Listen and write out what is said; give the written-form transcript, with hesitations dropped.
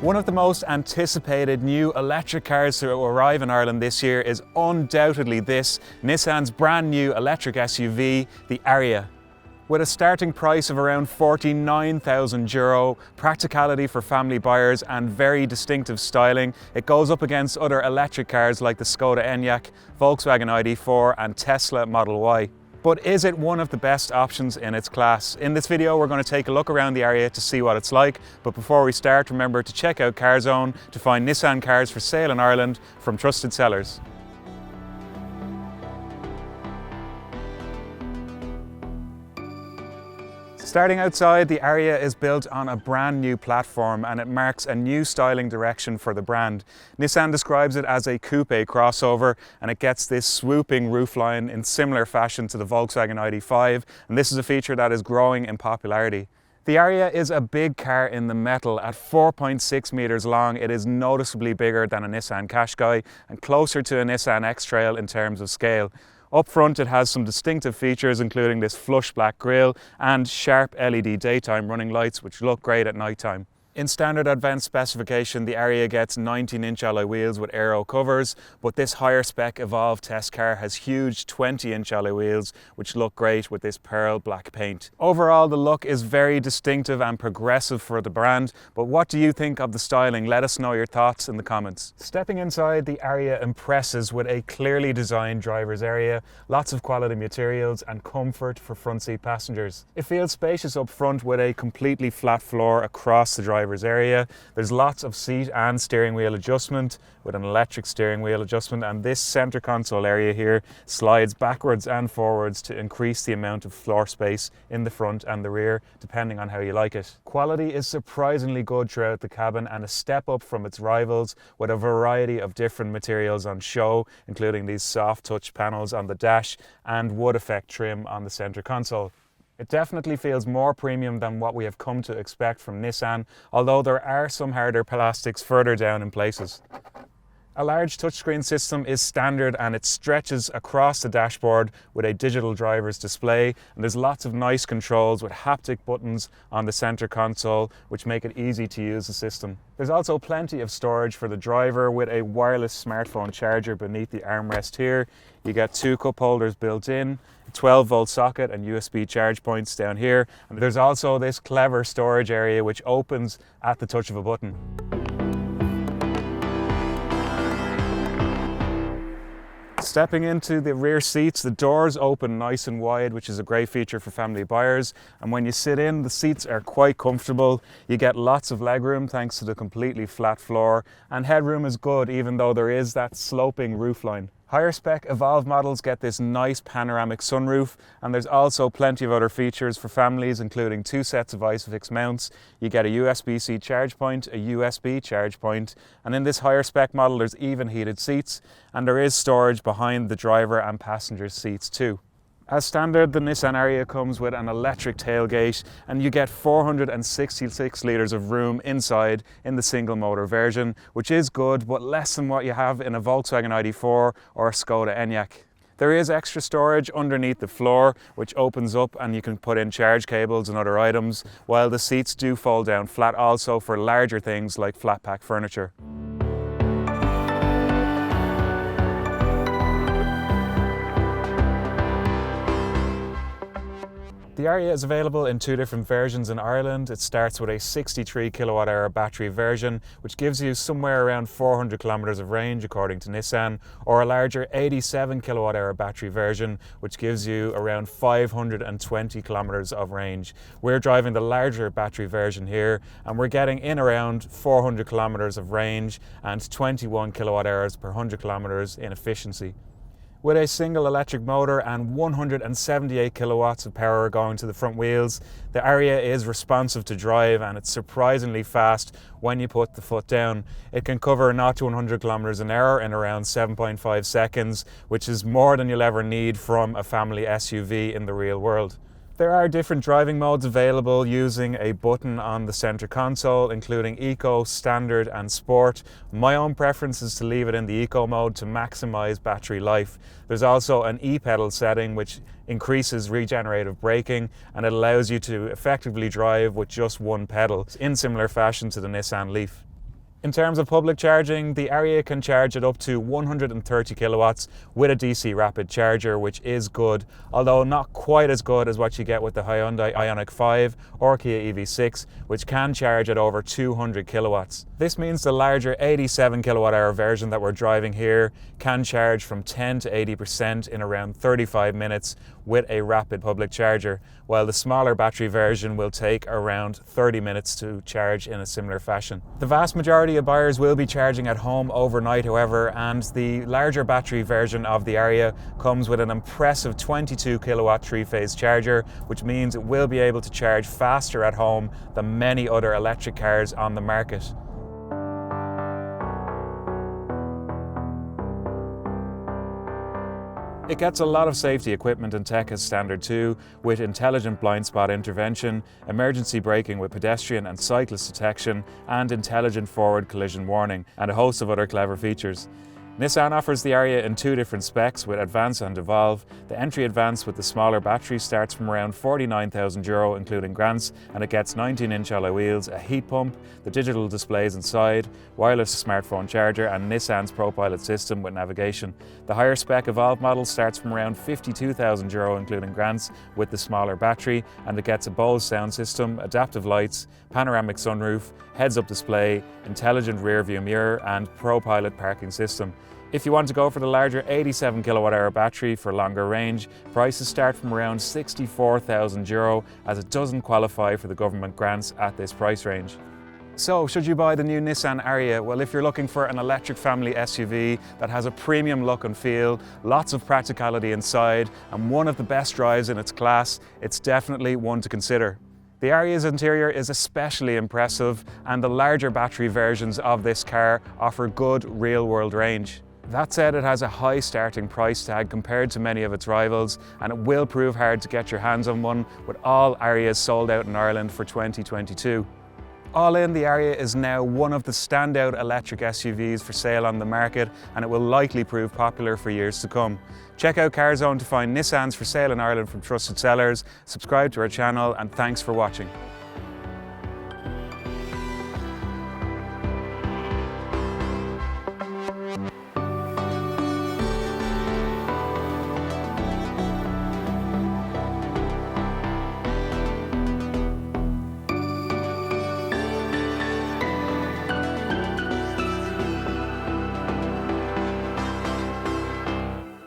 One of the most anticipated new electric cars to arrive in Ireland this year is undoubtedly this, Nissan's brand new electric SUV, the Ariya. With a starting price of around €49,000, practicality for family buyers and very distinctive styling, it goes up against other electric cars like the Skoda Enyaq, Volkswagen ID.4 and Tesla Model Y. But is it one of the best options in its class? In this video we're going to take a look around the Ariya to see what it's like, but before we start remember to check out Carzone to find Nissan cars for sale in Ireland from trusted sellers. Starting outside, the Ariya is built on a brand new platform and it marks a new styling direction for the brand. Nissan describes it as a coupe crossover and it gets this swooping roofline in similar fashion to the Volkswagen ID.5, and this is a feature that is growing in popularity. The Ariya is a big car in the metal. At 4.6 meters long, it is noticeably bigger than a Nissan Qashqai and closer to a Nissan X-Trail in terms of scale. Up front it has some distinctive features including this flush black grille and sharp LED daytime running lights which look great at night time. In standard advanced specification, the Ariya gets 19-inch alloy wheels with aero covers, but this higher spec Evolve test car has huge 20-inch alloy wheels which look great with this pearl black paint. Overall, the look is very distinctive and progressive for the brand, but what do you think of the styling? Let us know your thoughts in the comments. Stepping inside, the Ariya impresses with a clearly designed driver's area, lots of quality materials and comfort for front seat passengers. It feels spacious up front with a completely flat floor across the driver's area. There's lots of seat and steering wheel adjustment with an electric steering wheel adjustment, and this center console area here slides backwards and forwards to increase the amount of floor space in the front and the rear depending on how you like it. Quality is surprisingly good throughout the cabin and a step up from its rivals with a variety of different materials on show, including these soft touch panels on the dash and wood effect trim on the center console. It definitely feels more premium than what we have come to expect from Nissan, although there are some harder plastics further down in places. A large touchscreen system is standard and it stretches across the dashboard with a digital driver's display, and there's lots of nice controls with haptic buttons on the center console which make it easy to use the system. There's also plenty of storage for the driver with a wireless smartphone charger beneath the armrest here. You get two cup holders built in, a 12-volt socket and USB charge points down here, and there's also this clever storage area which opens at the touch of a button. Stepping into the rear seats, the doors open nice and wide, which is a great feature for family buyers, and when you sit in, the seats are quite comfortable. You get lots of legroom thanks to the completely flat floor, and headroom is good even though there is that sloping roofline. Higher spec Evolve models get this nice panoramic sunroof, and there's also plenty of other features for families including two sets of ISOFIX mounts. You get a USB-C charge point, a USB charge point, and in this higher spec model there's even heated seats, and there is storage behind the driver and passenger seats too. As standard, the Nissan Ariya comes with an electric tailgate and you get 466 litres of room inside in the single motor version, which is good but less than what you have in a Volkswagen ID.4 or a Skoda Enyaq. There is extra storage underneath the floor which opens up and you can put in charge cables and other items, while the seats do fold down flat also for larger things like flat pack furniture. The Ariya is available in two different versions in Ireland. It starts with a 63 kilowatt-hour battery version, which gives you somewhere around 400 kilometers of range according to Nissan, or a larger 87 kilowatt-hour battery version, which gives you around 520 kilometers of range. We're driving the larger battery version here, and we're getting in around 400 kilometers of range and 21 kilowatt-hours per 100 kilometers in efficiency. With a single electric motor and 178 kilowatts of power going to the front wheels, the Ariya is responsive to drive and it's surprisingly fast when you put the foot down. It can cover 0 to 100 kilometers an hour in around 7.5 seconds, which is more than you'll ever need from a family SUV in the real world. There are different driving modes available using a button on the center console, including Eco, Standard and Sport. My own preference is to leave it in the Eco mode to maximize battery life. There's also an E-pedal setting which increases regenerative braking, and it allows you to effectively drive with just one pedal in similar fashion to the Nissan Leaf. In terms of public charging, the Ariya can charge at up to 130 kilowatts with a DC rapid charger, which is good, although not quite as good as what you get with the Hyundai Ioniq 5 or Kia EV6, which can charge at over 200 kilowatts. This means the larger 87 kilowatt hour version that we're driving here can charge from 10 to 80% in around 35 minutes with a rapid public charger, while the smaller battery version will take around 30 minutes to charge in a similar fashion. The vast majority of buyers will be charging at home overnight, however, and the larger battery version of the Ariya comes with an impressive 22 kilowatt three-phase charger, which means it will be able to charge faster at home than many other electric cars on the market. It gets a lot of safety equipment and tech as standard too, with intelligent blind spot intervention, emergency braking with pedestrian and cyclist detection, and intelligent forward collision warning, and a host of other clever features. Nissan offers the Ariya in two different specs with Advance and Evolve. The entry Advance with the smaller battery starts from around €49,000 including grants, and it gets 19-inch alloy wheels, a heat pump, the digital displays inside, wireless smartphone charger and Nissan's ProPilot system with navigation. The higher spec Evolve model starts from around €52,000 including grants with the smaller battery, and it gets a Bose sound system, adaptive lights, panoramic sunroof, heads-up display, intelligent rear-view mirror and ProPilot parking system. If you want to go for the larger 87 kilowatt hour battery for longer range, prices start from around €64,000 as it doesn't qualify for the government grants at this price range. So, should you buy the new Nissan Ariya? Well, if you're looking for an electric family SUV that has a premium look and feel, lots of practicality inside, and one of the best drives in its class, it's definitely one to consider. The Ariya's interior is especially impressive, and the larger battery versions of this car offer good real-world range. That said, it has a high starting price tag compared to many of its rivals, and it will prove hard to get your hands on one, with all Ariyas sold out in Ireland for 2022. All in, the Ariya is now one of the standout electric SUVs for sale on the market, and it will likely prove popular for years to come. Check out Carzone to find Nissans for sale in Ireland from trusted sellers, subscribe to our channel, and thanks for watching.